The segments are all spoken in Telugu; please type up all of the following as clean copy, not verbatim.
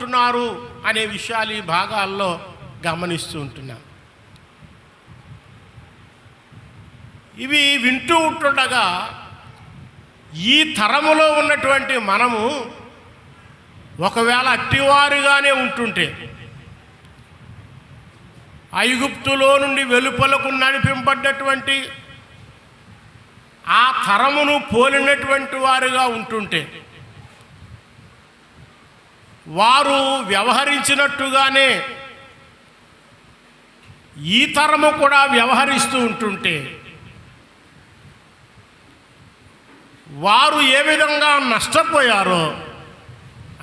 ఉంటున్నారు అనే విషయాలు ఈ భాగాల్లో గమనిస్తూ ఉంటున్నాం. ఇవి వింటూ ఉంటుండగా ఈ తరములో ఉన్నటువంటి మనము ఒకవేళ అట్టివారుగానే ఉంటుంటే, ఐగుప్తులో నుండి వెలుపలకు నడిపింపబడ్డటువంటి ఆ తరమును పోలినటువంటి వారుగా ఉంటుంటే, వారు వ్యవహరించినట్టుగానే ఈ తరము కూడా వ్యవహరిస్తూ ఉంటుంటే, వారు ఏ విధంగా నష్టపోయారో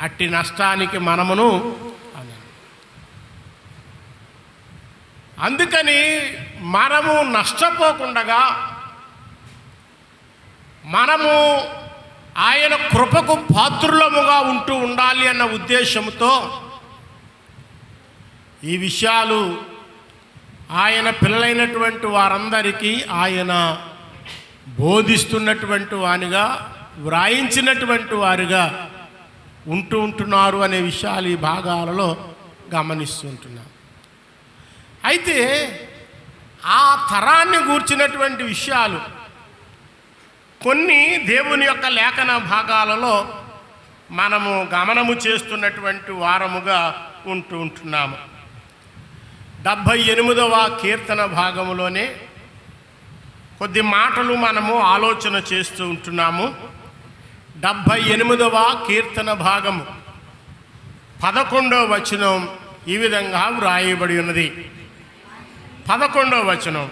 అట్టి నష్టానికి మనమును. అందుకని మనము నష్టపోకుండా మనము ఆయన కృపకు పాత్రులముగా ఉంటూ ఉండాలి అన్న ఉద్దేశంతో ఈ విషయాలు ఆయన పిల్లలైనటువంటి వారందరికీ ఆయన బోధిస్తున్నటువంటి వానిగా, వ్రాయించినటువంటి వారిగా ఉంటున్నారు అనే విషయాలు ఈ భాగాలలో గమనిస్తుంటున్నాం. అయితే ఆ తరాన్ని గూర్చినటువంటి విషయాలు కొన్ని దేవుని యొక్క లేఖన భాగాలలో మనము గమనము చేస్తున్నటువంటి వారముగా ఉంటున్నాము. 78వ కీర్తన భాగములోనే కొద్ది మాటలు మనము ఆలోచన చేస్తూ ఉంటున్నాము. 78వ కీర్తన భాగము 11వ వచనం ఈ విధంగా వ్రాయబడి ఉన్నది. 11వ వచనం,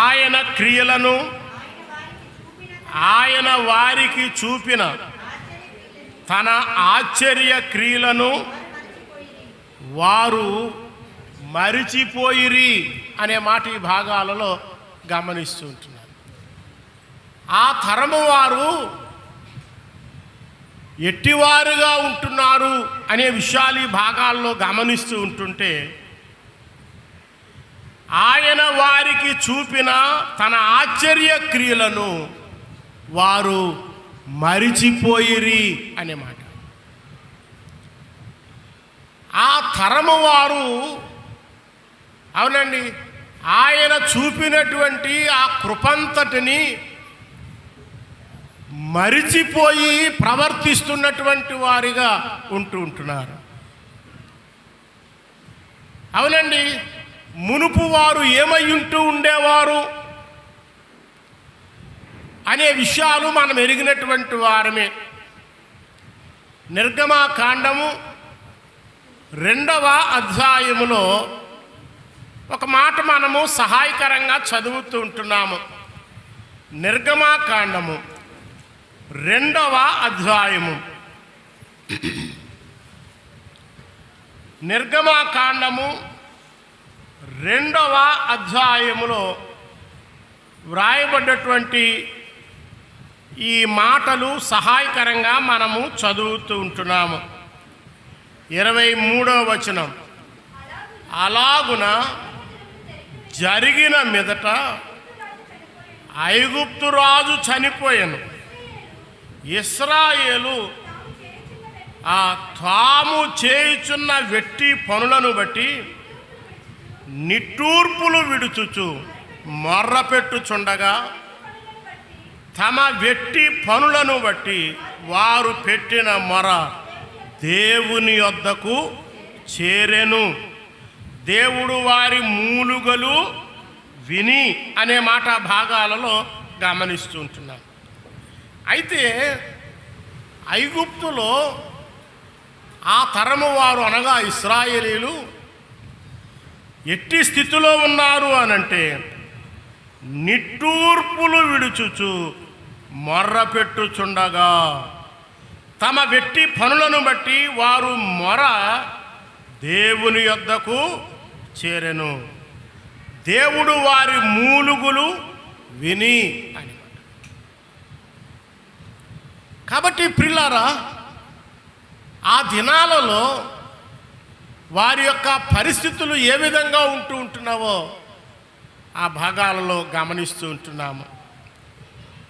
ఆయన క్రియలను ఆయన వారికి చూపిన తన ఆశ్చర్య క్రియలను వారు మరిచిపోయిరి అనే మాట ఈ భాగాలలో గమనిస్తూ ఉంటున్నారు. ఆ తరము వారు ఎట్టివారుగా ఉంటున్నారు అనే విషయాలు ఈ భాగాల్లో గమనిస్తూ ఉంటుంటే, ఆయన వారికి చూపిన తన ఆశ్చర్య క్రియలను వారు మరిచిపోయిరి అనే మాట. ఆ తరము వారు, అవునండి, ఆయన చూపినటువంటి ఆ కృపంతటిని మరిచిపోయి ప్రవర్తిస్తున్నటువంటి వారిగా ఉంటున్నారు. అవునండి, మునుపు వారు ఏమై ఉండేవారు అనే విషయాలు మనం ఎరిగినటువంటి వారమే. నిర్గమకాండము 2వ అధ్యాయములో ఒక మాట మనము సహాయకరంగా చదువుతూ ఉంటున్నాము. నిర్గమకాండము 2వ అధ్యాయము, నిర్గమకాండము 2వ అధ్యాయములో వ్రాయబడ్డటువంటి ఈ మాటలు సహాయకరంగా మనము చదువుతూ ఉంటున్నాము. 23వ వచనం, అలాగున జరిగిన మీదట ఐగుప్తు రాజు చనిపోయాను, ఇశ్రాయేలు తాము చేయుచున్న వెట్టి పనులను బట్టి నిట్టూర్పులు విడుచుచు మొర్రపెట్టుచుండగా తమ వెట్టి పనులను బట్టి వారు పెట్టిన మొర దేవుని యొద్దకు చేరెను, దేవుడు వారి మూలుగలు విని అనే మాట భాగాలలో గమనిస్తూ ఉంటున్నాం. అయితే ఐగుప్తులో ఆ తరము వారు అనగా ఇశ్రాయేలీలు ఎట్టి స్థితిలో ఉన్నారు అనంటే, నిట్టూర్పులు విడుచుచు మొర్రపెట్టుచుండగా తమ వెట్టి పనులను బట్టి వారు మొర దేవుని యొద్దకు చేరెను, దేవుడు వారి మూలుగులు విని అని. కాబట్టి ప్రియులారా, ఆ దినాలలో వారి యొక్క పరిస్థితులు ఏ విధంగా ఉంటున్నావో ఆ భాగాలలో గమనిస్తూ ఉంటున్నాము.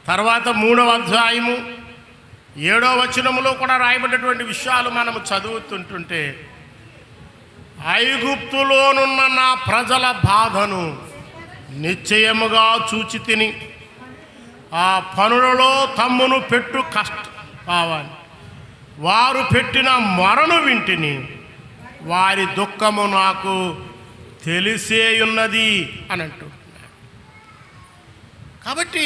తర్వాత 3వ అధ్యాయము 7వ వచనములో కూడా రాయబడినటువంటి విషయాలు మనము చదువుతుంటుంటే, ఐగుప్తులోనున్న నా ప్రజల బాధను నిశ్చయముగా చూచి తిని ఆ పనులలో తమ్మును పెట్టు కావాలి, వారు పెట్టిన మొరను వింటిని, వారి దుఃఖము నాకు తెలిసేయున్నది అని అంటున్నారు. కాబట్టి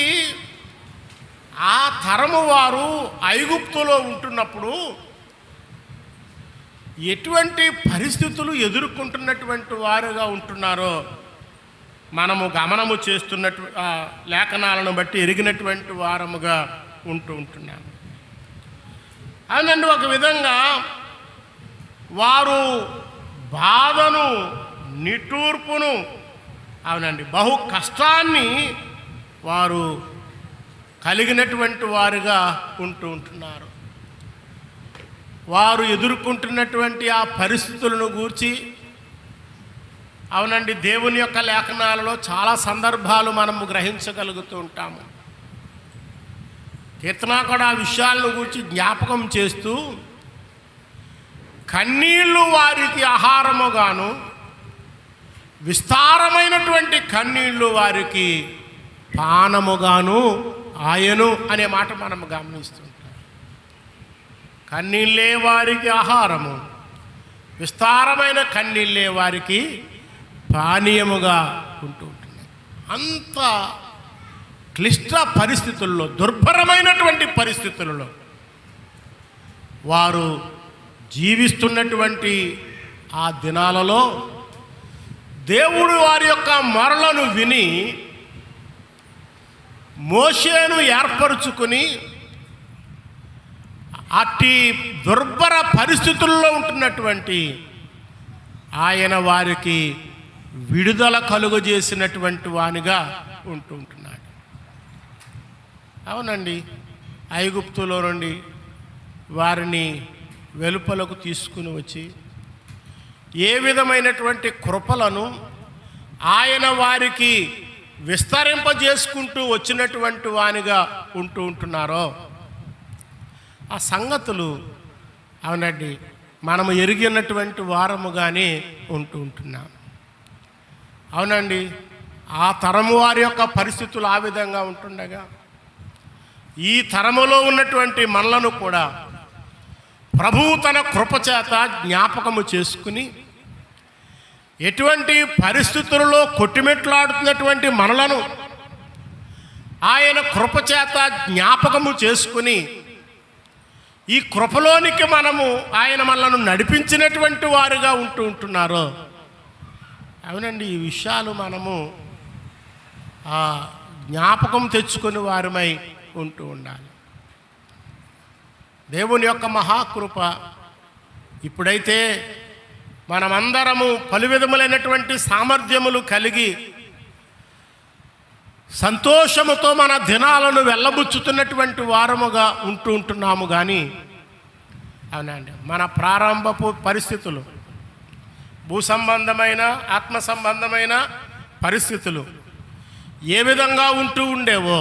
ఆ తరము వారు ఐగుప్తులో ఉంటున్నప్పుడు ఎటువంటి పరిస్థితులు ఎదుర్కొంటున్నటువంటి వారుగా ఉంటున్నారో మనము గమనము చేస్తున్నట్టు లేఖనాలను బట్టి ఎరిగినటువంటి వారముగా ఉంటున్నాము. అవునండి, ఒక విధంగా వారు బాధను, నిట్టూర్పును, అవునండి, బహు కష్టాన్ని వారు కలిగినటువంటి వారుగా ఉంటున్నారు. వారు ఎదుర్కొంటున్నటువంటి ఆ పరిస్థితులను గూర్చి, అవునండి, దేవుని యొక్క లేఖనాలలో చాలా సందర్భాలు మనము గ్రహించగలుగుతూ ఉంటాము. కీర్తనాకారుడు ఆ విషయాలను గురించి జ్ఞాపకం చేస్తూ, కన్నీళ్ళు వారికి ఆహారముగాను, విస్తారమైనటువంటి కన్నీళ్ళు వారికి పానముగాను ఆయను అనే మాట మనం గమనిస్తుంటాం. కన్నీళ్ళే వారికి ఆహారము, విస్తారమైన కన్నీళ్ళే వారికి పానీయముగా ఉంటున్నాయి. అంత క్లిష్ట పరిస్థితుల్లో, దుర్భరమైనటువంటి పరిస్థితులలో వారు జీవిస్తున్నటువంటి ఆ దినాలలో దేవుడు వారి యొక్క మొరలను విని మోషేను ఏర్పరుచుకుని అట్టి దుర్భర పరిస్థితుల్లో ఉంటున్నటువంటి ఆయన వారికి విడుదల కలుగజేసినటువంటి వానిగా ఉంటున్నాడు. అవునండి, ఐగుప్తులో నుండి వారిని వెలుపలకు తీసుకుని వచ్చి ఏ విధమైనటువంటి కృపలను ఆయన వారికి విస్తరింపజేసుకుంటూ వచ్చినటువంటి వానిగా ఉంటున్నారో ఆ సంగతులు, అవునండి, మనము ఎరిగినటువంటి వారముగానే ఉంటున్నాం. అవునండి, ఆ తరము వారి యొక్క పరిస్థితులు ఆ విధంగా ఉంటుండగా ఈ తరములో ఉన్నటువంటి మనలను కూడా ప్రభువు తన కృపచేత జ్ఞాపకము చేసుకుని, ఎటువంటి పరిస్థితులలో కొట్టిమెట్లాడుతున్నటువంటి మనలను ఆయన కృపచేత జ్ఞాపకము చేసుకుని, ఈ కృపలోనికి ఆయన మనలను నడిపించినటువంటి వారుగా ఉంటున్నారో, అవునండి, ఈ విషయాలు మనము జ్ఞాపకం తెచ్చుకుని వారమై ఉండాలి. దేవుని యొక్క మహాకృప ఇప్పుడైతే మనమందరము పలు విధములైనటువంటి సామర్థ్యములు కలిగి సంతోషముతో మన దినాలను వెళ్ళబుచ్చుతున్నటువంటి వారముగా ఉంటున్నాము. కానీ అవునండి, మన ప్రారంభపు పరిస్థితులు, భూ సంబంధమైన ఆత్మ సంబంధమైన పరిస్థితులు ఏ విధంగా ఉండేవో,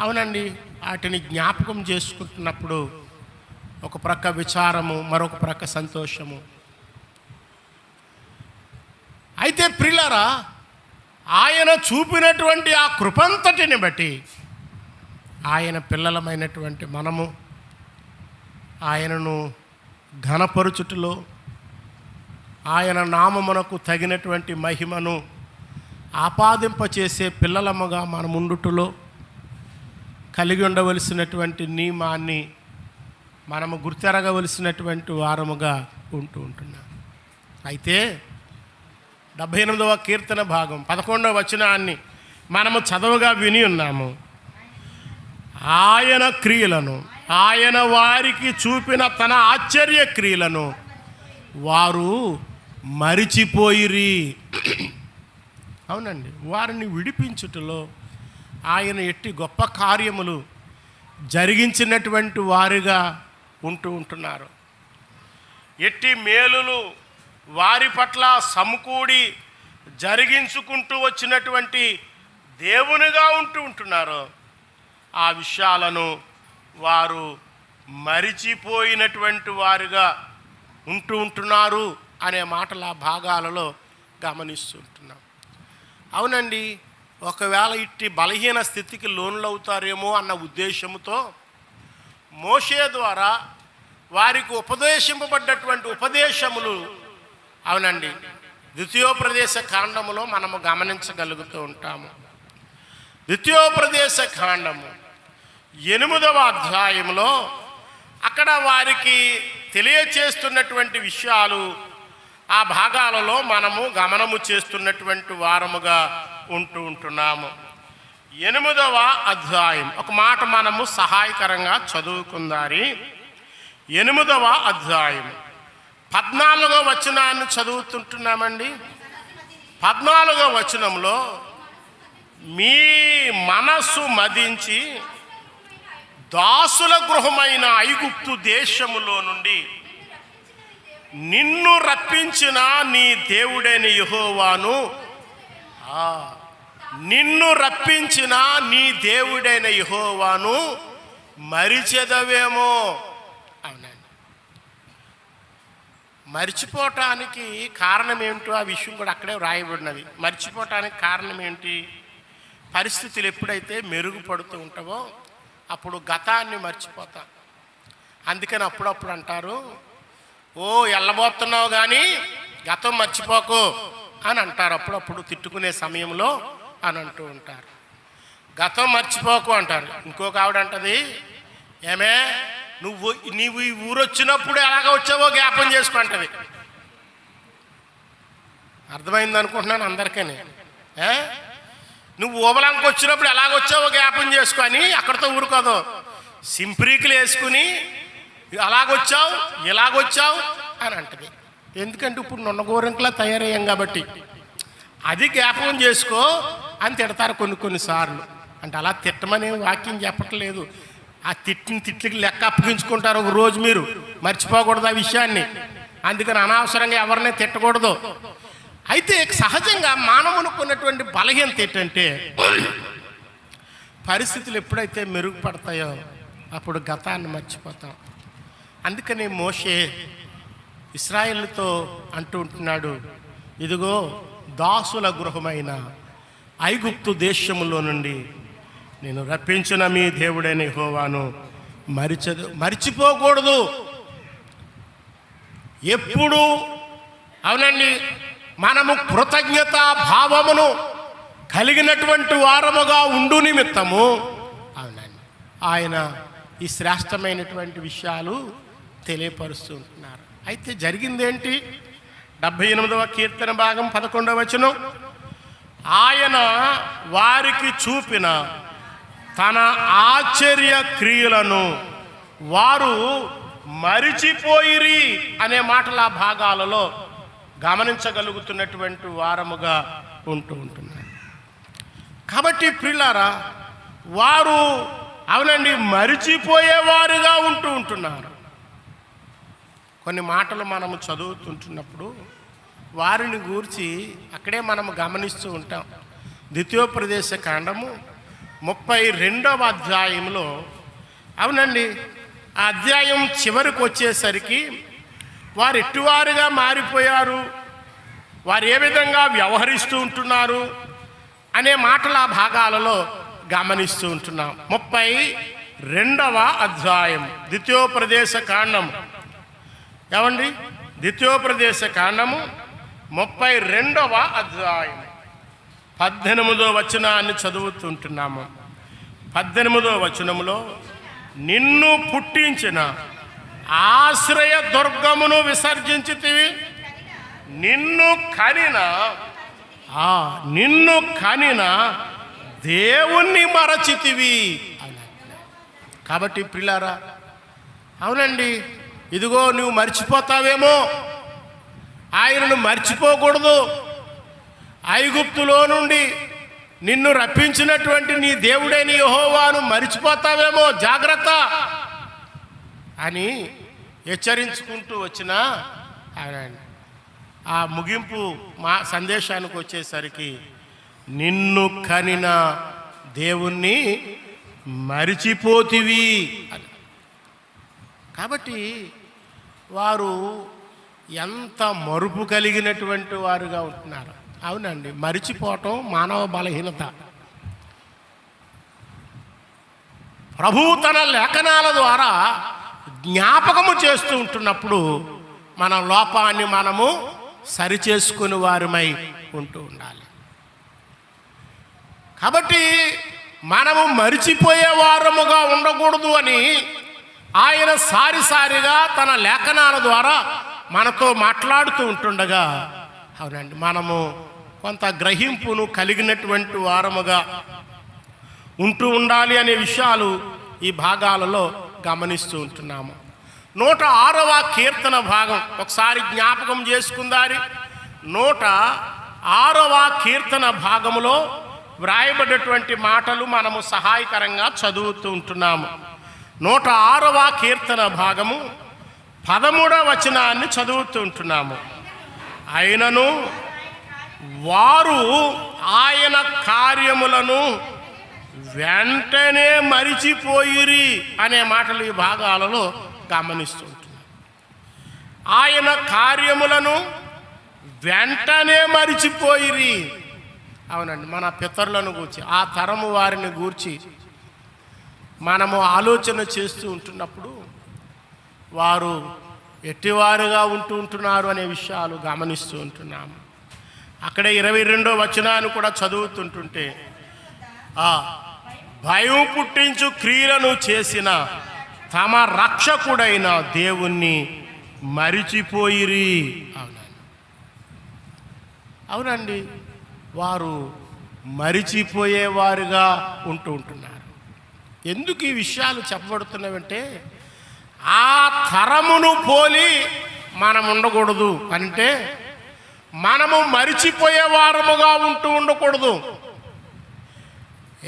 అవునండి, వాటిని జ్ఞాపకం చేసుకుంటున్నప్పుడు ఒక ప్రక్క విచారము, మరొక ప్రక్క సంతోషము. అయితే ప్రియులారా, ఆయన చూపినటువంటి ఆ కృపంతటిని బట్టి ఆయన పిల్లలమైనటువంటి మనము ఆయనను ఘనపరుచుటలో, ఆయన నామమునకు తగినటువంటి మహిమను ఆపాదింపచేసే పిల్లలముగా మనముండుటలో కలిగి ఉండవలసినటువంటి నియమాన్ని మనము గుర్తెరగవలసినటువంటి వారముగా ఉంటున్నాం. అయితే 78వ కీర్తన భాగం 11వ వచనాన్ని మనము చదవగా విని ఉన్నాము. ఆయన క్రియలను, ఆయన వారికి చూపిన తన ఆశ్చర్య క్రియలను వారు మరిచిపోయిరి. అవునండి, వారిని విడిపించుటలో ఆయన ఎట్టి గొప్ప కార్యములు జరిగించినటువంటి వారిగా ఉంటున్నారు. ఎట్టి మేలులు వారి పట్ల సమకూడి జరిగించుకుంటూ వచ్చినటువంటి దేవునిగా ఉంటున్నారు. ఆ విషయాలను వారు మరిచిపోయినటువంటి వారుగా ఉంటున్నారు అనే మాటలు ఆ భాగాలలో గమనిస్తుంటున్నాం. అవునండి, ఒకవేళ ఇట్టి బలహీన స్థితికి లోన్లవుతారేమో అన్న ఉద్దేశంతో మోషే ద్వారా వారికి ఉపదేశింపబడ్డటువంటి ఉపదేశములు, అవునండి, ద్వితీయోపదేశ కాండములో మనము గమనించగలుగుతూ ఉంటాము. ద్వితీయోపదేశ కాండము 8వ అధ్యాయంలో అక్కడ వారికి తెలియచేస్తున్నటువంటి విషయాలు ఆ భాగాలలో మనము గమనము చేస్తున్నటువంటి వారముగా ఉంటున్నాము. 8వ అధ్యాయం ఒక మాట మనము సహాయకరంగా చదువుకుందారి. 8వ అధ్యాయం 14వ వచనాన్ని చదువుతుంటున్నామండి. 14వ వచనంలో మీ మనస్సు మదించి దాసుల గృహమైన ఐగుప్తు దేశములో నుండి నిన్ను రప్పించిన నీ దేవుడైన యెహోవాను, నిన్ను రప్పించిన నీ దేవుడైన యెహోవాను మరిచెదవేమో. అవునండి, మర్చిపోవటానికి కారణం ఏమిటో ఆ విషయం కూడా అక్కడే వ్రాయబడినది. మర్చిపోవటానికి కారణం ఏంటి? పరిస్థితులు ఎప్పుడైతే మెరుగుపడుతూ ఉంటావో అప్పుడు గతాన్ని మర్చిపోతాం. అందుకని అప్పుడప్పుడు అంటారు, ఓ ఎల్లబోతున్నావు కానీ గతం మర్చిపోకు అని అంటారు. అప్పుడప్పుడు తిట్టుకునే సమయంలో అని అంటూ ఉంటారు. గతం మర్చిపోకు అంటారు. ఇంకొక ఆవిడ అంటది, ఏమే నీవు ఈ ఊరు వచ్చినప్పుడు ఎలాగ వచ్చావో జ్ఞాపం చేసుకుంటది. అర్థమైంది అనుకుంటున్నాను అందరికీ. నువ్వు ఓబలాంకి వచ్చినప్పుడు ఎలాగొచ్చావో జ్ఞాపం చేసుకొని అక్కడితో ఊరుకోదు, సింప్రీకులు వేసుకుని అలాగొచ్చావు ఇలాగొచ్చావు అని అంటది. ఎందుకంటే ఇప్పుడు నున్నగోరంకలా తయారయ్యాం కాబట్టి అది జ్ఞాపకం చేసుకో అని తిడతారు కొన్నిసార్లు. అంటే అలా తిట్టమనే వాక్యం చెప్పట్లేదు. ఆ తిట్టిన తిట్లకి లెక్క అప్పగించుకుంటారు ఒక రోజు. మీరు మర్చిపోకూడదు ఆ విషయాన్ని. అందుకని అనవసరంగా ఎవరినే తిట్టకూడదు. అయితే సహజంగా మానవునికి ఉన్నటువంటి బలహీనత ఏంటంటే పరిస్థితులు ఎప్పుడైతే మెరుగుపడతాయో అప్పుడు గతాన్ని మర్చిపోతాం. అందుకని మోషే ఇశ్రాయేలుతో అంటూ ఉంటున్నాడు, ఇదిగో దాసుల గృహమైన ఐగుప్తు దేశములో నుండి నేను రప్పించిన మీ దేవుడైన యెహోవాను మరిచిపోకూడదు. ఎప్పుడు, అవునండి, మనము కృతజ్ఞతా భావమును కలిగినటువంటి వారముగా ఉండు నిమిత్తము, అవునండి, ఆయన ఈ శ్రేష్టమైనటువంటి విషయాలు తెలియపరుస్తూ ఉంటున్నారు. అయితే జరిగిందేంటి? 78వ కీర్తన భాగం 11వ వచనం, ఆయన వారికి చూపిన తన ఆశ్చర్య క్రియలను వారు మరిచిపోయిరి అనే మాటల భాగాలలో గమనించగలుగుతున్నటువంటి వారముగా ఉంటున్నారు. కాబట్టి ప్రియులారా, వారు, అవునండి, మరిచిపోయేవారుగా ఉంటున్నారు. కొన్ని మాటలు మనము చదువుతుంటున్నప్పుడు వారిని గూర్చి అక్కడే మనము గమనిస్తూ ఉంటాం. ద్వితీయోపదేశ కాండము 32వ అధ్యాయంలో, అవునండి, ఆ అధ్యాయం చివరికి వచ్చేసరికి వారు ఎట్టువారుగా మారిపోయారు, వారు ఏ విధంగా వ్యవహరిస్తూ ఉంటున్నారు అనే మాటల భాగాలలో గమనిస్తూ ఉంటున్నాం. 32వ అధ్యాయం ద్వితీయోపదేశ కాండం, ఏమండి, ద్వితీయోపదేశ కాండము 32వ అధ్యాయం 18వ వచనాన్ని చదువుతుంటున్నాము. 18వ వచనములో, నిన్ను పుట్టించిన ఆశ్రయ దుర్గమును విసర్జించితివి, నిన్ను కనిన దేవుణ్ణి మరచితివి. కాబట్టి ప్రియులారా, అవునండి, ఇదిగో నువ్వు మర్చిపోతావేమో, ఆయనను మర్చిపోకూడదు. ఐగుప్తులో నుండి నిన్ను రప్పించినటువంటి నీ దేవుడైన యెహోవాను మరిచిపోతావేమో, జాగ్రత్త అని హెచ్చరించుకుంటూ వచ్చిన ఆ ముగింపు మా సందేశానికి వచ్చేసరికి నిన్ను కనిన దేవుణ్ణి మరిచిపోతివి అని. కాబట్టి వారు ఎంత మరుపు కలిగినటువంటి వారుగా ఉంటున్నారు. అవునండి, మరిచిపోవటం మానవ బలహీనత. ప్రభువు తన లేఖనాల ద్వారా జ్ఞాపకము చేస్తూ ఉంటున్నప్పుడు మన లోపాన్ని మనము సరిచేసుకుని వారిమై ఉంటూ ఉండాలి. కాబట్టి మనము మరిచిపోయే వారముగా ఉండకూడదు అని ఆయన సారిసారిగా తన లేఖనాల ద్వారా మనతో మాట్లాడుతూ ఉంటుండగా, అవునండి, మనము కొంత గ్రహింపును కలిగినటువంటి వారముగా ఉంటూ ఉండాలి అనే విషయాలు ఈ భాగాలలో గమనిస్తూ ఉంటున్నాము. 106వ కీర్తన భాగం ఒకసారి జ్ఞాపకం చేసుకుందారి. 106వ కీర్తన భాగములో వ్రాయబడినటువంటి మాటలు మనము సహాయకరంగా చదువుతూ ఉంటున్నాము. 106వ కీర్తన భాగము 13వ వచనాన్ని చదువుతూ ఉంటున్నాము. అయినను వారు ఆయన కార్యములను వెంటనే మరిచిపోయిరి అనే మాటలు ఈ భాగాలలో గమనిస్తూ ఉంటున్నాం. ఆయన కార్యములను వెంటనే మరిచిపోయిరి. అవునండి, మన పితరులను గూర్చి, ఆ తరము వారిని గూర్చి మనము ఆలోచన చేస్తూ ఉంటున్నప్పుడు వారు ఎట్టివారుగా ఉంటున్నారు అనే విషయాలు గమనిస్తూ ఉంటున్నాము. అక్కడే 22వ వచనాన్ని కూడా చదువుతుంటుంటే, ఆ భయం పుట్టించు క్రియలను చేసిన తమ రక్షకుడైన దేవుణ్ణి మరిచిపోయిరి. అవునండి, వారు మరిచిపోయేవారుగా ఉంటున్నారు. ఎందుకు ఈ విషయాలు చెప్పబడుతున్నాయంటే, ఆ తరమును పోలి మనం ఉండకూడదు. అంటే మనము మరిచిపోయే వారముగా ఉండకూడదు.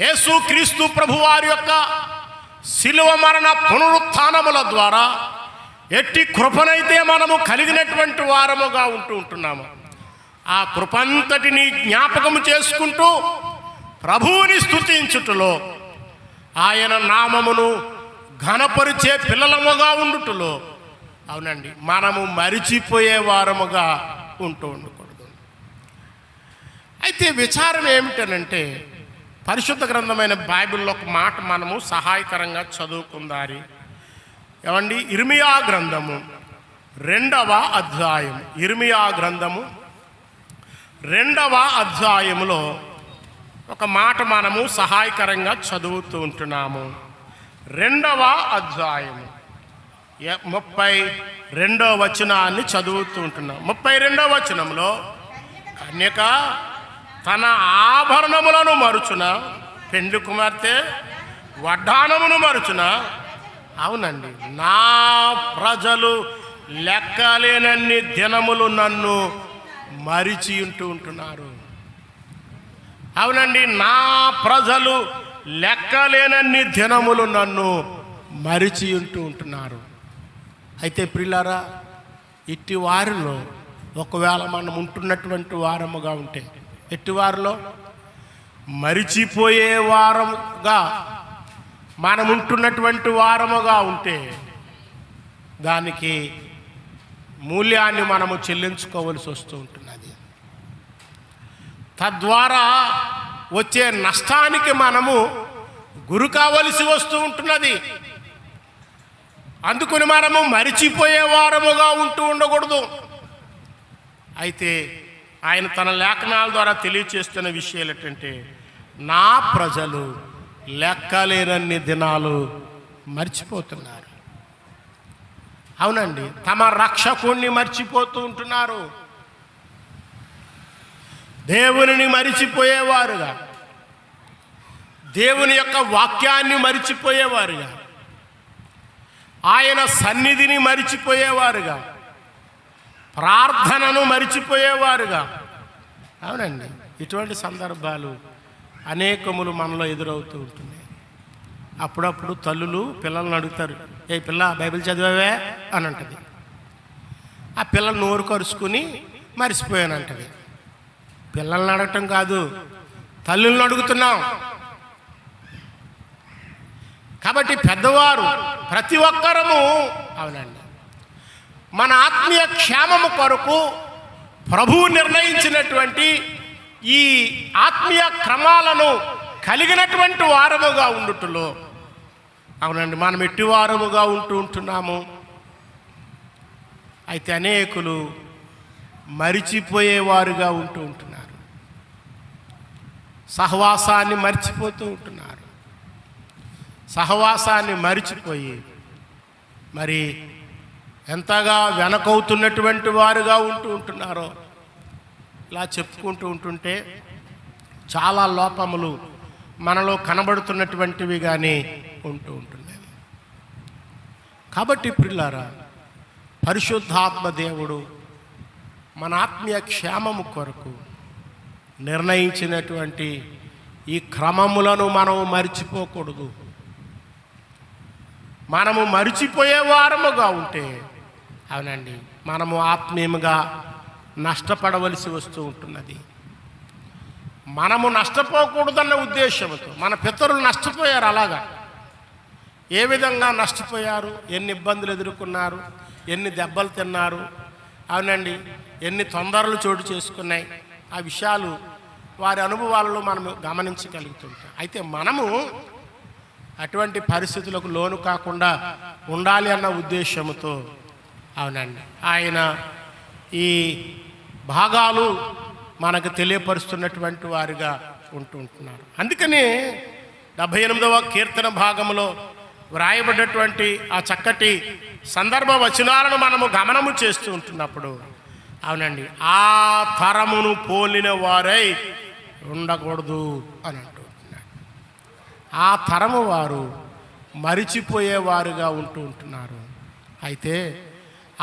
యేసుక్రీస్తు ప్రభువారి యొక్క శిలువ మరణ పునరుత్థానముల ద్వారా ఎట్టి కృపనైతే మనము కలిగినటువంటి వారముగా ఉంటున్నాము, ఆ కృపంతటిని జ్ఞాపకము చేసుకుంటూ ప్రభువుని స్తుతించుటలో, ఆయన నామమును ఘనపరిచే పిల్లలముగా ఉండుటలో, అవునండి, మనము మరిచిపోయే వారముగా ఉండకూడదు. అయితే విచారం ఏమిటనంటే, పరిశుద్ధ గ్రంథమైన బైబిల్లో ఒక మాట మనము సహాయకరంగా చదువుకుందారి. ఏమండి, ఇర్మియా గ్రంథము 2వ అధ్యాయం, ఇర్మియా గ్రంథము 2వ అధ్యాయములో ఒక మాట మనము సహాయకరంగా చదువుతూ ఉంటున్నాము. 2వ అధ్యాయము 32వ వచనాన్ని చదువుతూ ఉంటున్నాం. 32వ వచనంలో, కన్యక తన ఆభరణములను మరుచున, పెండ్లి కుమార్తె వడ్డానమును మరుచున. అవునండి, నా ప్రజలు లెక్కలేనన్ని దినములు నన్ను మరిచి ఉంటున్నారు. అవునండి, నా ప్రజలు లెక్కలేనన్ని దినములు నన్ను మరిచి ఉంటున్నారు. అయితే ప్రియులారా, ఇట్టి వారిలో ఒకవేళ మనం ఉంటున్నటువంటి వారముగా ఉంటే, ఎట్టి వారిలో మరిచిపోయే వారముగా మనం ఉంటున్నటువంటి వారముగా ఉంటే, దానికి మూల్యాన్ని మనము చెల్లించుకోవలసి వస్తూ ఉంటున్నది. తద్వారా వచ్చే నష్టానికి మనము గురి కావలసి వస్తూ ఉంటున్నది. అందుకని మనము మరిచిపోయే వారముగా ఉండకూడదు. అయితే ఆయన తన లేఖనాల ద్వారా తెలియచేస్తున్న విషయాలు ఏంటంటే, నా ప్రజలు లెక్కలేనన్ని దినాలు మర్చిపోతున్నారు. అవునండి, తమ రక్షకుణ్ణి మర్చిపోతూ ఉంటున్నారు. దేవునిని మరిచిపోయేవారుగా, దేవుని యొక్క వాక్యాన్ని మరిచిపోయేవారుగా, ఆయన సన్నిధిని మరిచిపోయేవారుగా, ప్రార్థనను మరిచిపోయేవారుగా. అవునండి, ఇటువంటి సందర్భాలు అనేకములు మనలో ఎదురవుతూ ఉంటున్నాయి. అప్పుడప్పుడు తల్లులు పిల్లల్ని అడుగుతారు, ఏ పిల్ల బైబిల్ చదివావే అని అంటది. ఆ పిల్లలు నోరు కరుచుకుని మరిచిపోయానంటది. పిల్లల్ని అడగటం కాదు, తల్లులను అడుగుతున్నాం. కాబట్టి పెద్దవారు ప్రతి ఒక్కరము అవునండి, మన ఆత్మీయ క్షేమము కొరకు ప్రభువు నిర్ణయించినటువంటి ఈ ఆత్మీయ క్రమాలను కలిగినటువంటి వారముగా ఉండుటలో, అవునండి, మనం ఎట్టి వారముగా ఉంటున్నాము. అయితే అనేకులు మరిచిపోయేవారుగా ఉంటున్నారు, సహవాసాన్ని మర్చిపోతూ ఉంటున్నారు. సహవాసాన్ని మరిచిపోయి మరి ఎంతగా వెనకవుతున్నటువంటి వారుగా ఉంటున్నారో ఇలా చెప్పుకుంటూ ఉంటుంటే చాలా లోపములు మనలో కనబడుతున్నటువంటివి కానీ ఉంటున్నాయి. కాబట్టి ప్రియులారా, పరిశుద్ధాత్మ దేవుడు మన ఆత్మీయ క్షేమము కొరకు నిర్ణయించినటువంటి ఈ క్రమములను మనము మరిచిపోకూడదు. మనము మరిచిపోయే వారముగా ఉంటే, అవునండి, మనము ఆత్మీయంగా నష్టపడవలసి వస్తూ ఉంటున్నది. మనము నష్టపోకూడదన్న ఉద్దేశంతో మన పితరులు నష్టపోయారు. అలాగా ఏ విధంగా నష్టపోయారు, ఎన్ని ఇబ్బందులు ఎదుర్కొన్నారు, ఎన్ని దెబ్బలు తిన్నారు, అవునండి, ఎన్ని తొందరలు చోటు చేసుకున్నాయి, ఆ విషయాలు వారి అనుభవాలలో మనము గమనించగలుగుతుంటాం. అయితే మనము అటువంటి పరిస్థితులకు లోను కాకుండా ఉండాలి అన్న ఉద్దేశంతో, అవునండి, ఆయన ఈ భాగాలు మనకు తెలియపరుస్తున్నటువంటి వారిగా ఉంటున్నారు. అందుకని 78వ కీర్తన భాగంలో వ్రాయబడ్డటువంటి ఆ చక్కటి సందర్భ వచనాలను మనము గమనము చేస్తూ ఉంటున్నప్పుడు, అవునండి, ఆ తరమును పోలిన వారై ఉండకూడదు అని అంటున్నాడు. ఆ తరము వారు మరిచిపోయేవారుగా ఉంటున్నారు. అయితే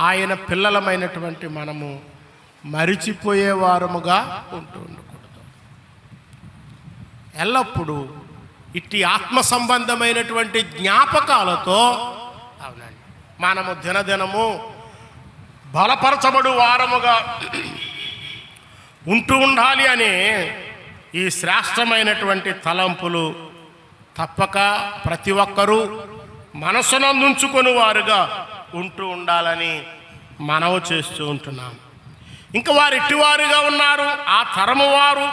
ఆయన పిల్లలమైనటువంటి మనము మరిచిపోయేవారముగా ఉండకూడదు. ఎల్లప్పుడూ ఇట్టి ఆత్మ సంబంధమైనటువంటి జ్ఞాపకాలతో, అవునండి, మనము దినదినము బలపరచబడు వారముగా ఉండాలి అనే ఈ శ్రేష్టమైనటువంటి తలంపులు తప్పక ప్రతి ఒక్కరూ మనసునందుంచుకొని వారుగా ఉండాలని మనవి చేస్తూ ఉంటున్నాం. ఇంకా వారు ఎట్టివారుగా ఉన్నారు, ఆ తరము వారు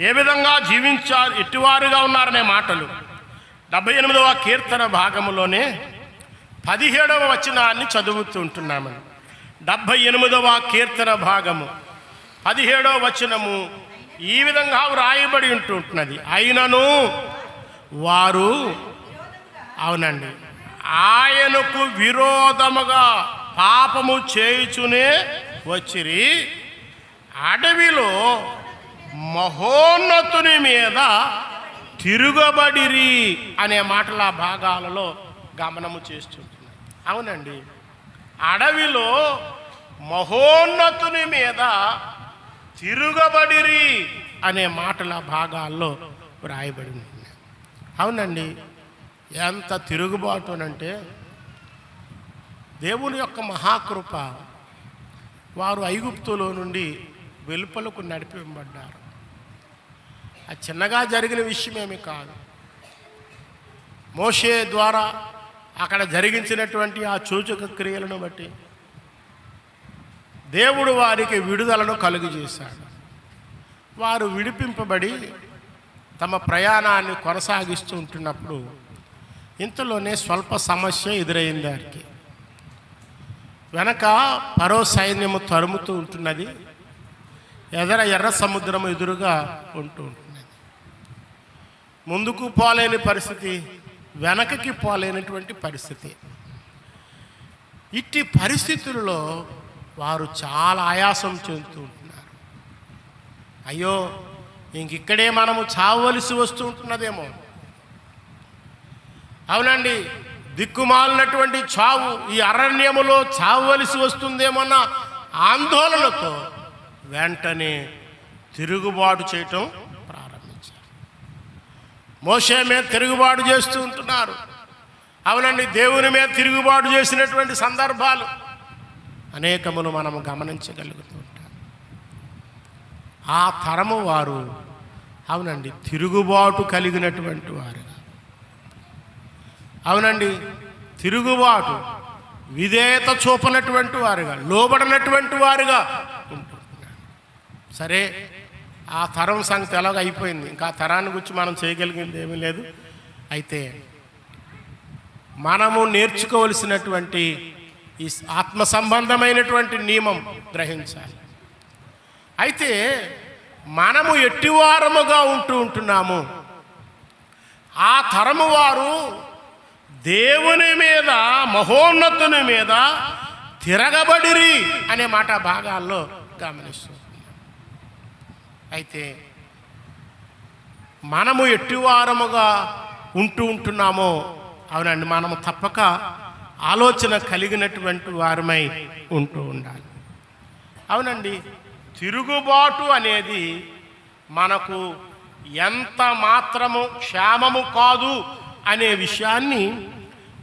ఏ విధంగా జీవించారు, ఎట్టివారుగా ఉన్నారనే మాటలు 78వ కీర్తన భాగములోనే 17వ వచనాన్ని చదువుతూ ఉంటున్నామని. 78వ కీర్తన భాగము 17వ వచనము ఈ విధంగా వ్రాయబడి ఉంటున్నది. అయినను వారు, అవునండి, ఆయనకు విరోధముగా పాపము చేయుచునే వచ్చిరి, అడవిలో మహోన్నతుని మీద తిరుగబడిరి అనే మాటల భాగాలలో గమనము చేస్తుంటున్నారు. అవునండి, అడవిలో మహోన్నతుని మీద తిరుగబడిరి అనే మాటల భాగాల్లో వ్రాయబడి ఉంటుంది. అవునండి, ఎంత తిరుగుబాటునంటే దేవుని యొక్క మహాకృప, వారు ఐగుప్తులో నుండి వెలుపలకు నడిపింపబడ్డారు. అది చిన్నగా జరిగిన విషయమేమి కాదు. మోషే ద్వారా అక్కడ జరిగించినటువంటి ఆ సూచక క్రియలను బట్టి దేవుడు వారికి విడుదలను కలుగజేశాడు. వారు విడిపింపబడి తమ ప్రయాణాన్ని కొనసాగిస్తూ ఉంటున్నప్పుడు ఇంతలోనే స్వల్ప సమస్య ఎదురైంది. వారికి వెనక పరో సైన్యము తరుముతూ ఉంటున్నది, ఎర్ర సముద్రము ఎదురుగా ఉంటున్నది. ముందుకు పోలేని పరిస్థితి, వెనకకి పోలేనటువంటి పరిస్థితి. ఇట్టి పరిస్థితులలో వారు చాలా ఆయాసం చెందుతూ ఉంటున్నారు. అయ్యో, ఇంకిక్కడే మనము చావవలసి వస్తూ ఉంటున్నదేమో, అవునండి, దిక్కుమాలినటువంటి చావు ఈ అరణ్యములో చావవలసి వస్తుందేమన్న ఆందోళనతో వెంటనే తిరుగుబాటు చేయటం ప్రారంభించారు. మోషే మీద తిరుగుబాటు చేస్తూ ఉంటున్నారు. అవునండి, దేవుని మీద తిరుగుబాటు చేసినటువంటి సందర్భాలు అనేకములు మనము గమనించగలుగుతూ ఉంటాం. ఆ తరము వారు, అవునండి, తిరుగుబాటు కలిగినటువంటి వారు. అవునండి, తిరుగుబాటు, విధేయత చూపనటువంటి వారుగా, లోబడినటువంటి వారుగా ఉంటున్నారు. సరే, ఆ తరం సంగతి ఎలాగ అయిపోయింది. ఇంకా ఆ తరాన్ని గురించి మనం చేయగలిగింది ఏమీ లేదు. అయితే మనము నేర్చుకోవలసినటువంటి ఈ ఆత్మ సంబంధమైనటువంటి నియమం గ్రహించాలి. అయితే మనము ఎట్టివారముగా ఉంటున్నాము, ఆ తరము వారు దేవుని మీద, మహోన్నతుని మీద తిరగబడిరి అనే మాట భాగాల్లో గమనిస్తున్నాం. అయితే మనము ఎట్టివారముగా ఉంటున్నామో, అవునండి, మనము తప్పక ఆలోచన కలిగినటువంటి వారమై ఉంటూ ఉండాలి. అవునండి, తిరుగుబాటు అనేది మనకు ఎంత మాత్రము క్షేమము కాదు అనే విషయాన్ని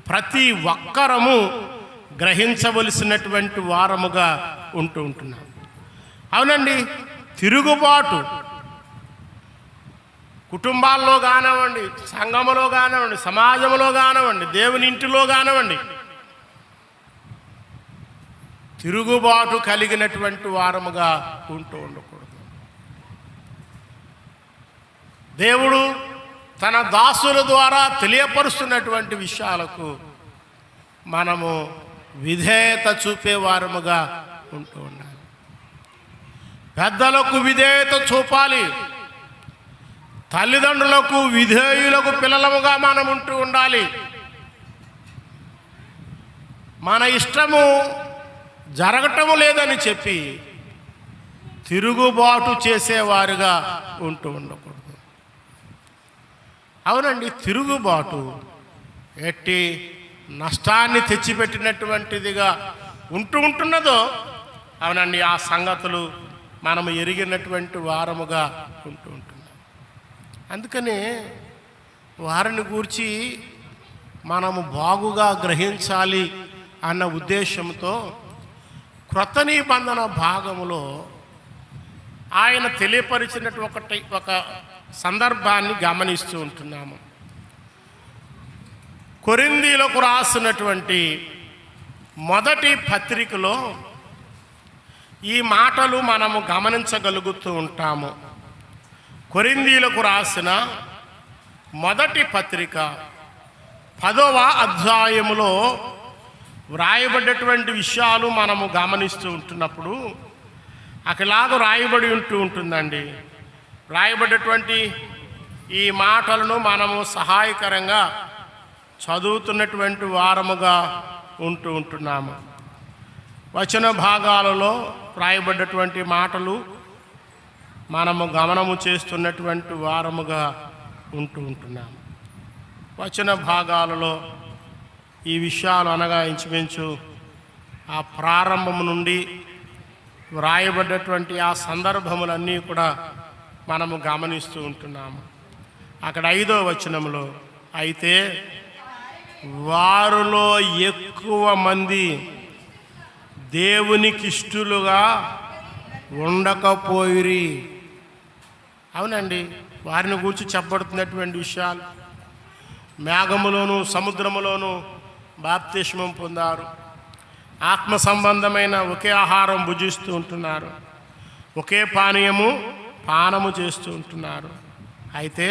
ప్రతి ఒక్కరము గ్రహించవలసినటువంటి వారముగా ఉంటున్నాం. అవునండి, తిరుగుబాటు కుటుంబాల్లో కానివ్వండి, సంఘములో కానివ్వండి, సమాజంలో కానివ్వండి, దేవుని ఇంటిలో కానివ్వండి, తిరుగుబాటు కలిగినటువంటి వారముగా ఉండకూడదు. దేవుడు తన దాసుల ద్వారా తెలియపరుస్తున్నటువంటి విషయాలకు మనము విధేయత చూపే వారముగా ఉండాలి. పెద్దలకు విధేయత చూపాలి. తల్లిదండ్రులకు విధేయులకు పిల్లలముగా మనం ఉండాలి. మన ఇష్టము జరగటము లేదని చెప్పి తిరుగుబాటు చేసేవారుగా ఉండకూడదు. అవునండి, తిరుగుబాటు ఎట్టి నష్టాన్ని తెచ్చిపెట్టినటువంటిదిగా ఉంటున్నదో, అవునండి, ఆ సంగతులు మనము ఎరిగినటువంటి వారముగా ఉంటున్నాం. అందుకనే వారిని గూర్చి మనము బాగుగా గ్రహించాలి అన్న ఉద్దేశంతో క్రొత్త నిబంధన భాగములో ఆయన తెలియపరిచినటువంటి ఒక సందర్భాన్ని గమనిస్తూ ఉంటున్నాము. కొరింథీయులకు రాసినటువంటి మొదటి పత్రికలో ఈ మాటలు మనము గమనించగలుగుతూ ఉంటాము. కొరింథీయులకు రాసిన మొదటి పత్రిక 10వ అధ్యాయములో వ్రాయబడ్డటువంటి విషయాలు మనము గమనిస్తూ ఉంటున్నప్పుడు అక్కలాగా రాయబడి ఉంటుందండి. రాయబడ్డటువంటి ఈ మాటలను మనము సహాయకరంగా చదువుతున్నటువంటి వారముగా ఉంటున్నాము. వచన భాగాలలో రాయబడ్డటువంటి మాటలు మనము గమనము చేస్తున్నటువంటి వారముగా ఉంటున్నాము. వచన భాగాలలో ఈ విషయాలు అనగా ఇంచుమించు ఆ ప్రారంభము నుండి వ్రాయబడ్డటువంటి ఆ సందర్భములన్నీ కూడా మనము గమనిస్తూ ఉంటున్నాము. అక్కడ 5వ వచనంలో, అయితే వారిలో ఎక్కువ మంది దేవునికి ఇష్టలుగా ఉండకపోయిరి. అవునండి, వారిని గురించి చెప్పబడుతున్నటువంటి విషయాలు. మేఘములోను సముద్రములోను బాప్తిస్మం పొందారు. ఆత్మ సంబంధమైన ఒకే ఆహారం భుజిస్తూ ఉంటున్నారు. ఒకే పానము చేస్తూ ఉంటున్నారు. అయితే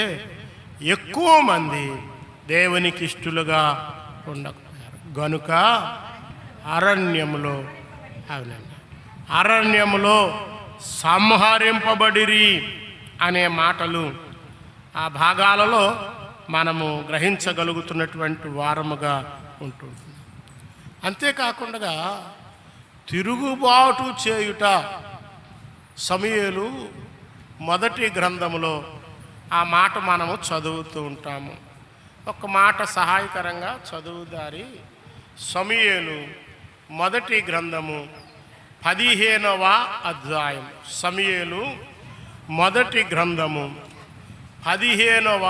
ఎక్కువ మంది దేవునికి ఇష్టలుగా ఉండకపోయారు గనుక అరణ్యములో, అవునండి, అరణ్యములో సంహరింపబడిరి అనే మాటలు ఆ భాగాలలో మనము గ్రహించగలుగుతున్నటువంటి వారముగా ఉంటుంది. అంతేకాకుండా తిరుగుబాటు చేయుట సమూయేలు మొదటి గ్రంథములో ఆ మాట మనము చదువుతూ ఉంటాము. ఒక మాట సహాయకరంగా చదువుదారి. సమూయేలు మొదటి గ్రంథము 15వ అధ్యాయం. సమూయేలు మొదటి గ్రంథము 15వ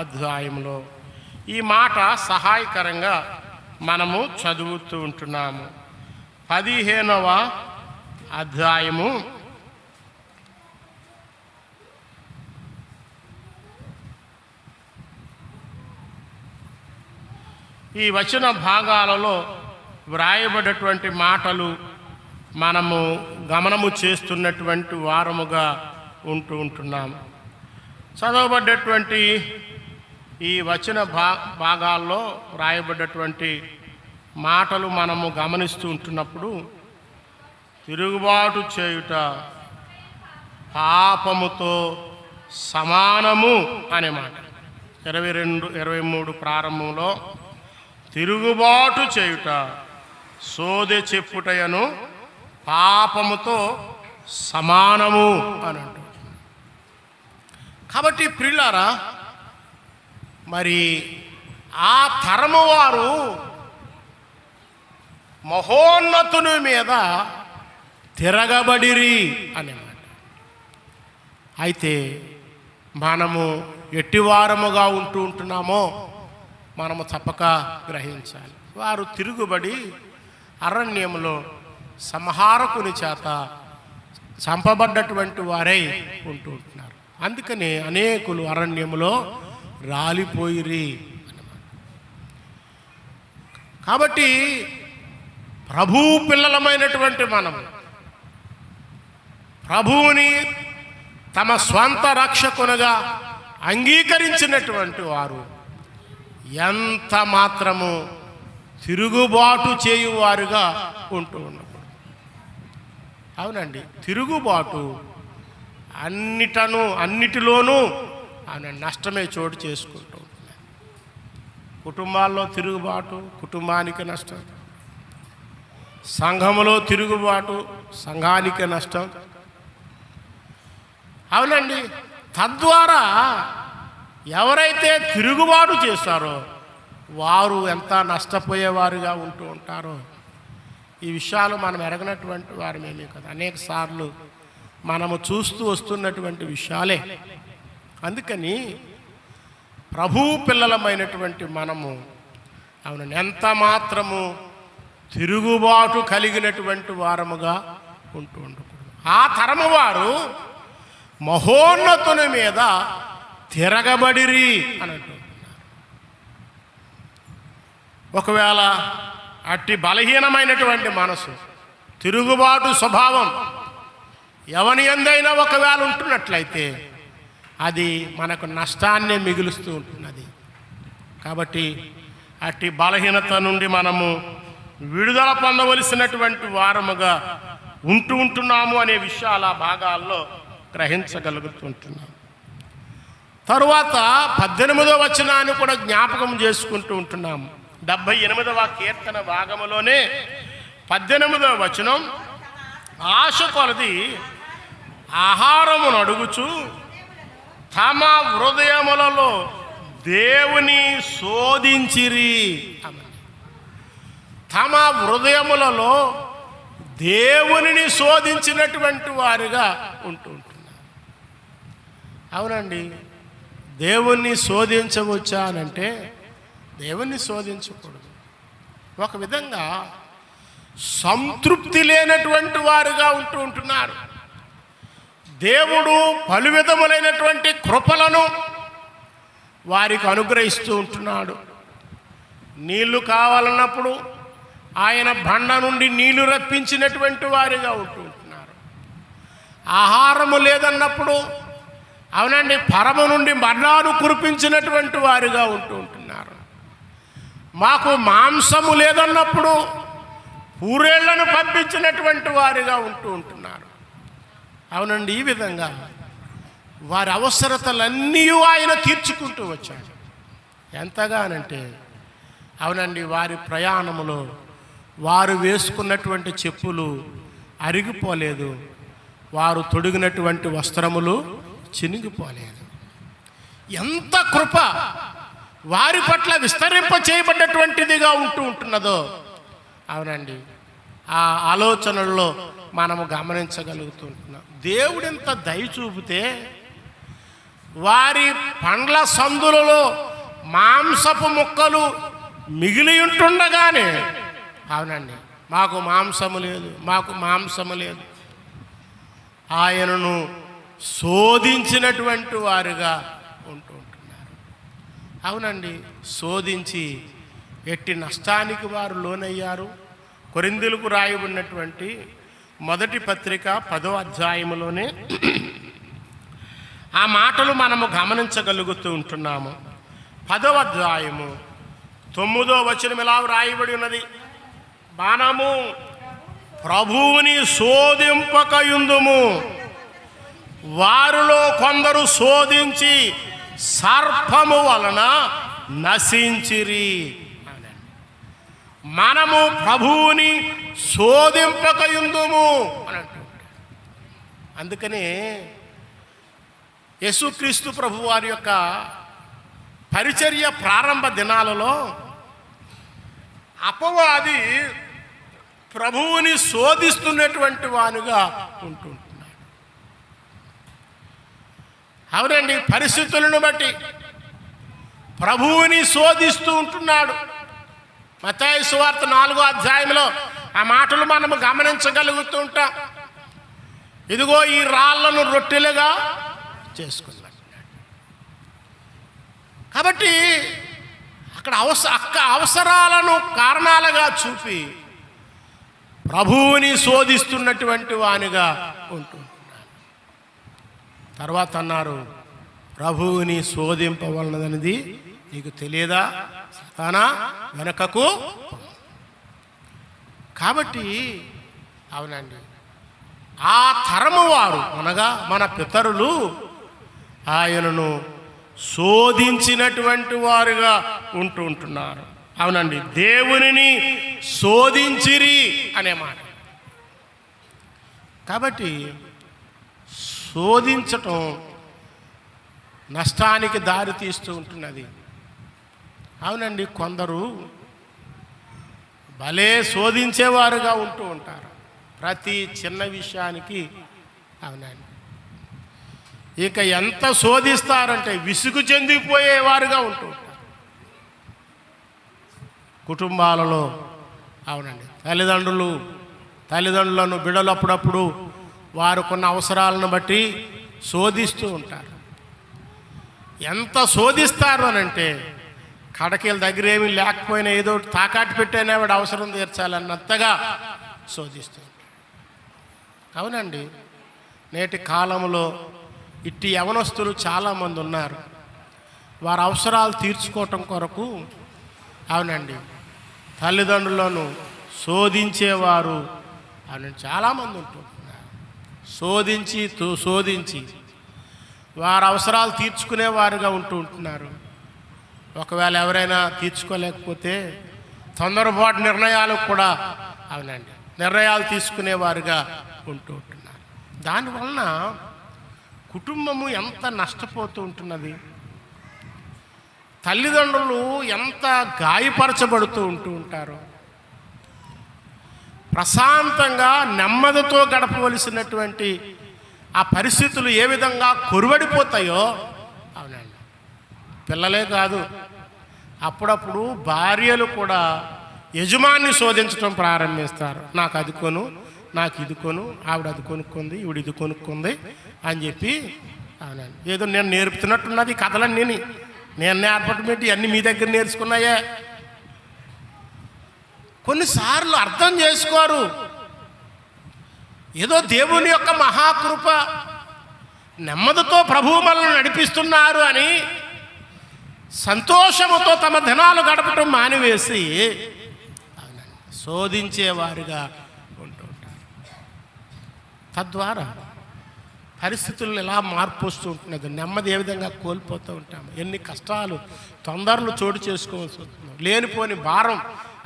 అధ్యాయంలో ఈ మాట సహాయకరంగా మనము చదువుతూ ఉంటున్నాము. 15వ అధ్యాయము ఈ వచన భాగాలలో వ్రాయబడ్డటువంటి మాటలు మనము గమనము చేస్తున్నటువంటి వారముగా ఉంటున్నాము. చదవబడ్డటువంటి ఈ వచన భాగాల్లో వ్రాయబడ్డటువంటి మాటలు మనము గమనిస్తూ ఉంటున్నప్పుడు తిరుగుబాటు చేయుట పాపముతో సమానము అనే మాట 22-23 ప్రారంభంలో తిరుగుబాటు చేయుట సోదె చెప్పుటయను పాపముతో సమానము అని అంటారు. కాబట్టి ప్రియులారా, మరి ఆ తరము వారు మహోన్నతుని మీద తిరగబడిరి అన్నమాట. అయితే మనము ఎట్టివారముగా ఉంటున్నామో మనము తప్పక గ్రహించాలి. వారు తిరుగుబడి అరణ్యములో సంహారకుని చేత చంపబడ్డటువంటి వారై ఉంటున్నారు. అందుకని అనేకులు అరణ్యములో రాలిపోయిరి అన్నమాట. కాబట్టి ప్రభు పిల్లలమైనటువంటి మనము ప్రభువుని తమ స్వంత రక్షకునిగా అంగీకరించినటువంటి వారు ఎంత మాత్రము తిరుగుబాటు చేయువారుగా ఉన్నప్పుడు, అవునండి, తిరుగుబాటు అన్నిటిలోనూ నష్టమే చోటు చేసుకుంటూ ఉంటున్నాయి. కుటుంబాల్లో తిరుగుబాటు కుటుంబానికి నష్టం, సంఘములో తిరుగుబాటు సంఘానికి నష్టం. అవునండి, తద్వారా ఎవరైతే తిరుగుబాటు చేస్తారో వారు ఎంత నష్టపోయేవారుగా ఉంటారో ఈ విషయాలు మనం ఎరగనటువంటి వారమేమీ కదా. అనేక సార్లు మనము చూస్తూ వస్తున్నటువంటి విషయాలే. అందుకని ప్రభు పిల్లలమైనటువంటి మనము అవునండి ఎంత మాత్రము తిరుగుబాటు కలిగినటువంటి వారముగా ఉండకూడదు. ఆ తరము వారు మహోన్నతుని మీద తిరగబడిరి అని అంటున్నారు. ఒకవేళ అట్టి బలహీనమైనటువంటి మనసు, తిరుగుబాటు స్వభావం ఎవని యందైనా ఒకవేళ ఉంటున్నట్లయితే అది మనకు నష్టాన్నే మిగులుస్తూ ఉంటున్నది. కాబట్టి అట్టి బలహీనత నుండి మనము విడుదల పొందవలసినటువంటి వారముగా ఉంటున్నాము అనే విషయాల భాగాల్లో గ్రహించగలుగుతుంటున్నాం. తరువాత 18వ వచనాన్ని కూడా జ్ఞాపకం చేసుకుంటూ ఉంటున్నాము. 78వ కీర్తన భాగములోనే 18వ వచనం, ఆశ కొలది ఆహారమును అడుగుచు తమ హృదయములలో దేవుని శోధించిరి. తమ హృదయములలో దేవునిని శోధించినటువంటి వారుగా ఉంటున్నారు. అవునండి, దేవుణ్ణి శోధించవచ్చా అనంటే దేవుణ్ణి శోధించకూడదు. ఒక విధంగా సంతృప్తి లేనటువంటి వారుగా ఉంటున్నారు. దేవుడు పలు విధములైనటువంటి కృపలను వారికి అనుగ్రహిస్తూ ఉంటున్నాడు. నీళ్లు కావాలన్నప్పుడు ఆయన బండ నుండి నీళ్లు రప్పించినటువంటి వారిగా ఉంటున్నారు. ఆహారము లేదన్నప్పుడు అవునండి పరమ నుండి మరణాలు కురిపించినటువంటి వారిగా ఉంటున్నారు. మాకు మాంసము లేదన్నప్పుడు పూరేళ్లను పంపించినటువంటి వారిగా ఉంటున్నారు. అవునండి, ఈ విధంగా వారి అవసరతలన్నీ ఆయన తీర్చుకుంటూ వచ్చాడు. ఎంతగానంటే అవునండి, వారి ప్రయాణములో వారు వేసుకున్నటువంటి చెప్పులు అరిగిపోలేదు, వారు తొడిగినటువంటి వస్త్రములు చినిగిపోలేదు. ఎంత కృప వారి పట్ల విస్తరింప చేయబడ్డటువంటిదిగా ఉంటున్నదో అవునండి, ఆ ఆలోచనల్లో మనము గమనించగలుగుతుంటున్నాం. దేవుడింత దయ చూపితే వారి పండ్ల సందులలో మాంసపు ముక్కలు మిగిలి ఉంటుండగానే అవునండి మాకు మాంసము లేదు ఆయనను శోధించినటువంటి వారుగా ఉంటున్నారు. అవునండి, శోధించి ఎట్టి నష్టానికి వారు లోనయ్యారు, కొరింథీయులకు రాయబడినటువంటి మొదటి పత్రిక 10వ అధ్యాయములోనే ఆ మాటలు మనము గమనించగలుగుతూ ఉంటున్నాము. 10వ అధ్యాయము 9వ వచనం ఇలా రాయబడి ఉన్నది, మనము ప్రభువుని శోధింపకయుందుము, వారిలో కొందరు శోధించి సర్పము వలన నశించిరి. మనము ప్రభువుని శోధింపకయుందుము అని అంటుంటాడు. అందుకని యేసుక్రీస్తు ప్రభు వారి యొక్క పరిచర్య ప్రారంభ దినాలలో అపవాది ప్రభువుని శోధిస్తున్నటువంటి వానుగా ఉంటుంటున్నాడు. అవునండి, పరిస్థితులను బట్టి ప్రభువుని శోధిస్తూ ఉంటున్నాడు. మత్తయి సువార్త 4వ అధ్యాయంలో ఆ మాటలు మనము గమనించగలుగుతూ ఉంటాం. ఇదిగో ఈ రాళ్లను రొట్టెలుగా చేసుకున్నాడు. కాబట్టి అక్కడ అవసరాలను కారణాలుగా చూపి ప్రభువుని శోధిస్తున్నటువంటి వానిగా ఉంటున్నాడు. తర్వాత అన్నారు, ప్రభువుని శోధింపవలనదనేది నీకు తెలియదా సాతానా, వెనకకు. కాబట్టి అవునండి, ఆ తరము వారు అనగా మన పితరులు ఆయనను శోధించినటువంటి వారుగా ఉంటున్నారు. అవునండి, దేవునిని శోధించిరి అనే మాట. కాబట్టి శోధించటం నష్టానికి దారి తీస్తూ ఉంటున్నది. అవునండి, కొందరు భలే శోధించేవారుగా ఉంటూ ఉంటారు ప్రతి చిన్న విషయానికి. అవునండి, ఇక ఎంత శోధిస్తారంటే విసుగు చెందిపోయేవారుగా ఉంటూ ఉంటారు కుటుంబాలలో. అవునండి, తల్లిదండ్రులను బిడ్డలు అప్పుడప్పుడు వారు కొన్ని అవసరాలను బట్టి శోధిస్తూ ఉంటారు. ఎంత శోధిస్తారు అని అంటే కడకీల దగ్గర ఏమీ లేకపోయినా ఏదో తాకాటు పెట్టైనా వాడు అవసరం తీర్చాలన్నంతగా శోధిస్తూ ఉంటారు. అవునండి, నేటి కాలంలో ఇట్టి యవనస్తులు చాలామంది ఉన్నారు. వారి అవసరాలు తీర్చుకోవటం కొరకు అవునండి తల్లిదండ్రులను శోధించేవారు అని చాలామంది ఉంటున్నారు. శోధించి వారి అవసరాలు తీర్చుకునేవారుగా ఉంటున్నారు. ఒకవేళ ఎవరైనా తీర్చుకోలేకపోతే తొందరపాటు నిర్ణయాలకు కూడా అవునండి నిర్ణయాలు తీసుకునేవారుగా ఉంటున్నారు. దానివలన కుటుంబము ఎంత నష్టపోతూ ఉంటున్నది, తల్లిదండ్రులు ఎంత గాయపరచబడుతూ ఉంటారు. ప్రశాంతంగా నెమ్మదితో గడపవలసినటువంటి ఆ పరిస్థితులు ఏ విధంగా కొరువడిపోతాయో. అవునండి, పిల్లలే కాదు, అప్పుడప్పుడు భార్యలు కూడా యజమాన్ని శోధించడం ప్రారంభిస్తారు. నాకు అది కొను, నాకు ఇది కొను, ఆవిడ అది కొనుక్కుంది, ఈవిడ ఇది కొనుక్కుంది అని చెప్పి. అవునండి, ఏదో నేను నేర్పుతున్నట్టున్నది కథలన్నీ నేను నేర్పటం పెట్టి అన్నీ మీ దగ్గర నేర్చుకున్నాయే. కొన్నిసార్లు అర్థం చేసుకోరు. ఏదో దేవుని యొక్క మహాకృప నెమ్మదితో ప్రభువు మనల్ని నడిపిస్తున్నారు అని సంతోషముతో తమ దినాలు గడపటం మానివేసి శోధించేవారుగా ఉంటూ ఉంటారు. తద్వారా పరిస్థితులను ఎలా మార్పు వస్తూ ఉంటున్నది, నెమ్మది ఏ విధంగా కోల్పోతూ ఉంటాము, ఎన్ని కష్టాలు తొందరలు చోటు చేసుకోవాల్సి వస్తున్నాం. లేనిపోని భారం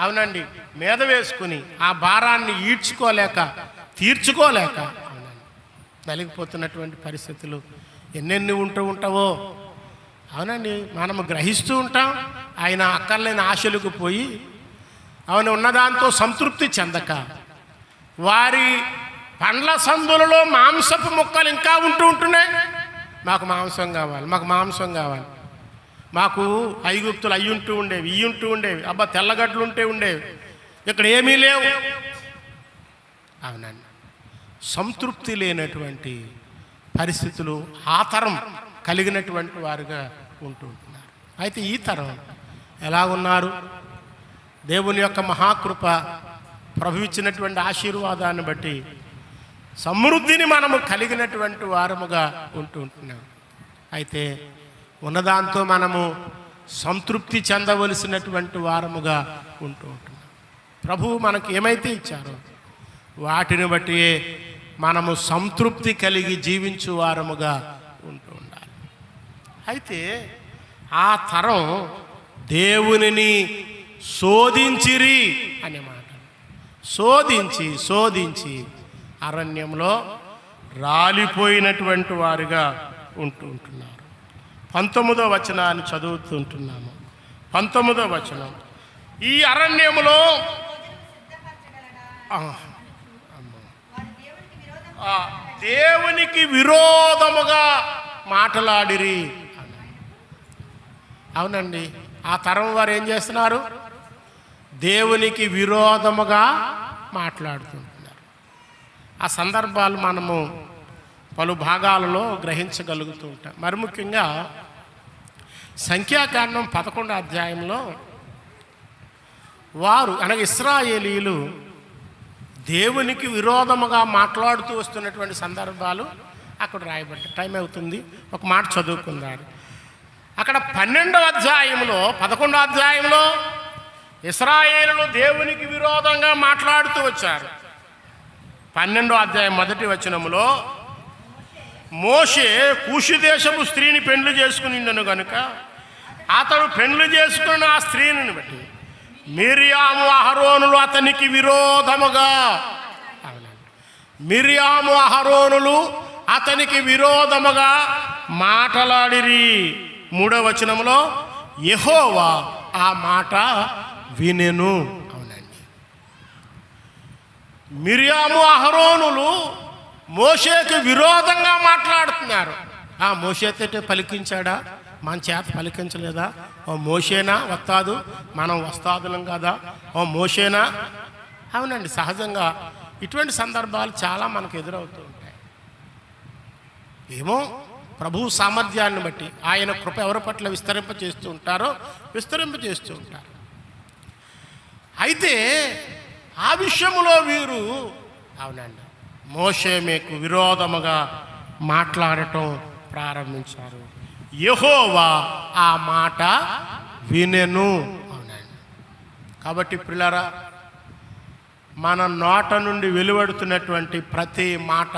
అవునండి మీద వేసుకుని ఆ భారాన్ని తీర్చుకోలేక అవునండి నలిగిపోతున్నటువంటి పరిస్థితులు ఎన్నెన్ని ఉంటావో. అవునండి, మనము గ్రహిస్తూ ఉంటాం. ఆయన అక్కర్లేని ఆశలకు పోయి అవును ఉన్నదాంతో సంతృప్తి చెందక వారి పండ్ల సందులలో మాంసపు ముక్కలు ఇంకా ఉంటున్నాయి. మాకు మాంసం కావాలి, మాకు ఐగుప్తులు అయ్యుంటూ ఉండేవి, అబ్బా తెల్లగడ్డలు ఉండేవి, ఇక్కడ ఏమీ లేవు. అవునండి, సంతృప్తి లేనటువంటి పరిస్థితులు ఆ తరం కలిగినటువంటి వారుగా ఉంటున్నారు. అయితే ఈ తరం ఎలా ఉన్నారు? దేవుని యొక్క మహాకృప ప్రభు ఇచ్చినటువంటి ఆశీర్వాదాన్ని బట్టి సమృద్ధిని మనము కలిగినటువంటి వారముగా ఉంటున్నాం. అయితే ఉన్నదాంతో మనము సంతృప్తి చెందవలసినటువంటి వారముగా ఉంటున్నాం. ప్రభువు మనకు ఏమైతే ఇచ్చారో వాటిని బట్టి మనము సంతృప్తి కలిగి జీవించు వారముగా ఉంటూ ఉండాలి. అయితే ఆ తరం దేవునిని శోధించిరి అనే మాట, శోధించి అరణ్యంలో రాలిపోయినటువంటి వారుగా ఉంటున్నారు. 19వ వచనాన్ని చదువుతుంటున్నాము. 19వ వచనం, ఈ అరణ్యములో దేవునికి విరోధముగా మాట్లాడిరి. అవునండి, ఆ తరం వారు ఏం చేస్తున్నారు? దేవునికి విరోధముగా మాట్లాడుతుంటున్నారు. ఆ సందర్భాలు మనము పలు భాగాలలో గ్రహించగలుగుతూ ఉంటాం. మరి ముఖ్యంగా సంఖ్యాకాండం 11వ అధ్యాయంలో వారు అనగా ఇశ్రాయేలీయులు దేవునికి విరోధముగా మాట్లాడుతూ వస్తున్నటువంటి సందర్భాలు అక్కడ రాయబడ్డాయి. టైం అవుతుంది, ఒక మాట చదువుకుందారు. అక్కడ 12వ అధ్యాయంలో 11వ అధ్యాయంలో ఇశ్రాయేలులు దేవునికి విరోధంగా మాట్లాడుతూ వచ్చారు. 12వ అధ్యాయం 1వ వచనములో మోషే కూషు దేశపు స్త్రీని పెండ్లి చేసుకునిండను గనుక అతడు పెండ్లి చేసుకున్న ఆ స్త్రీని బట్టి మిర్యాము అహరోనులు అతనికి విరోధముగా, మిర్యాము అహరోనులు అతనికి విరోధముగా మాట్లాడిరి. 3వ వచనంలో యెహోవా ఆ మాట వినెను. అవునండి, మిర్యాము అహరోనులు మోషేకి విరోధంగా మాట్లాడుతున్నారు. ఆ మోషేతో పలికించాడా? మన చేత పలికించలేదా? ఓ మోషేనా వస్తాదు, మనం వస్తాదులం కదా, ఓ మోషేనా? అవునండి, సహజంగా ఇటువంటి సందర్భాలు చాలా మనకు ఎదురవుతూ ఉంటాయి. ఏమో ప్రభు సామర్థ్యాన్ని బట్టి ఆయన కృప ఎవరి పట్ల విస్తరింపచేస్తూ ఉంటారో విస్తరింపచేస్తూ ఉంటారు. అయితే ఆ విషయంలో వీరు అవునండి మోషే మీకు విరోధముగా మాట్లాడటం ప్రారంభించారు. యెహోవా ఆ మాట వినెను. అవునండి, కాబట్టి ప్రియులారా, మన నోట నుండి వెలువడుతున్నటువంటి ప్రతి మాట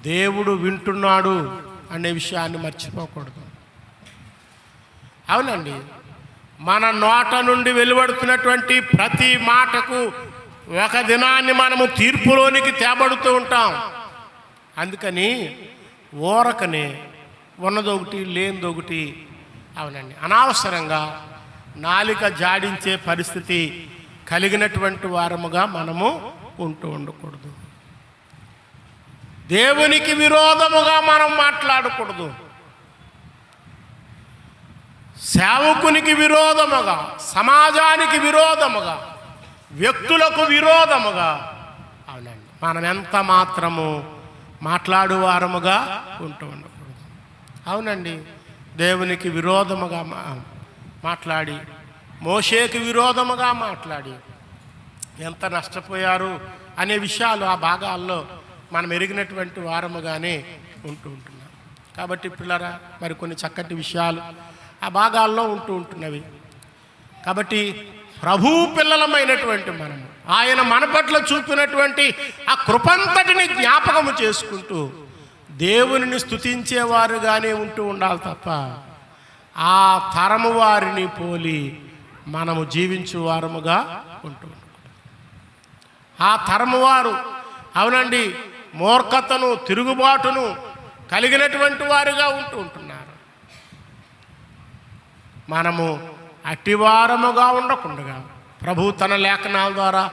దేవుడు వింటున్నాడు అనే విషయాన్ని మర్చిపోకూడదు. అవునండి, మన నోట నుండి వెలువడుతున్నటువంటి ప్రతి మాటకు ఒక దినాన్ని మనము తీర్పులోనికి తేబడుతూ ఉంటాం. అందుకని ఊరకనే ఉన్నదొకటి లేనిదొకటి అవునండి అనవసరంగా నాలిక జాడించే పరిస్థితి కలిగినటువంటి వారముగా మనము ఉండకూడదు. దేవునికి విరోధముగా మనం మాట్లాడకూడదు. సేవకునికి విరోధముగా, సమాజానికి విరోధముగా, వ్యక్తులకు విరోధముగా అవునండి మనం ఎంత మాత్రము మాట్లాడువారముగా ఉండకూడదు. అవునండి, దేవునికి విరోధముగా మాట్లాడి మోషేకి విరోధముగా మాట్లాడి ఎంత నష్టపోయారు అనే విషయాలు ఆ భాగాల్లో మనం ఎరిగినటువంటి వారముగానే ఉంటున్నాం. కాబట్టి పిల్లరా, మరి కొన్ని చక్కటి విషయాలు ఆ భాగాల్లో ఉంటున్నవి. కాబట్టి ప్రభు పిల్లలమైనటువంటి మనము ఆయన మన పట్ల చూపినటువంటి ఆ కృపంతటిని జ్ఞాపకము చేసుకుంటూ దేవునిని స్తుతించేవారుగానే ఉండాలి తప్ప ఆ తరము వారిని పోలి మనము జీవించు వారముగా ఆ తరము వారు అవునండి మూర్ఖతను తిరుగుబాటును కలిగినటువంటి వారుగా ఉంటున్నారు. మనము అట్టివారముగా ఉండకుండా ప్రభు తన లేఖనాల ద్వారా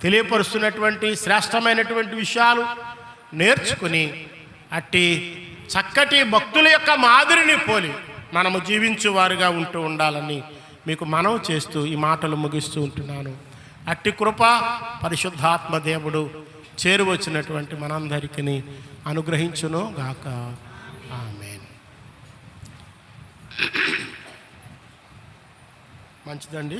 తెలియపరుస్తున్నటువంటి శ్రేష్టమైనటువంటి విషయాలు నేర్చుకుని అట్టి చక్కటి భక్తుల యొక్క మాదిరిని పోలి మనము జీవించువారుగా ఉండాలని మీకు మనవి చేస్తూ ఈ మాటలు ముగిస్తూ ఉంటున్నాను. అట్టి కృప పరిశుద్ధాత్మ దేవుడు చేరువచ్చినటువంటి మనందరికీ అనుగ్రహించును గాక. ఆమేన్. మంచిదండి.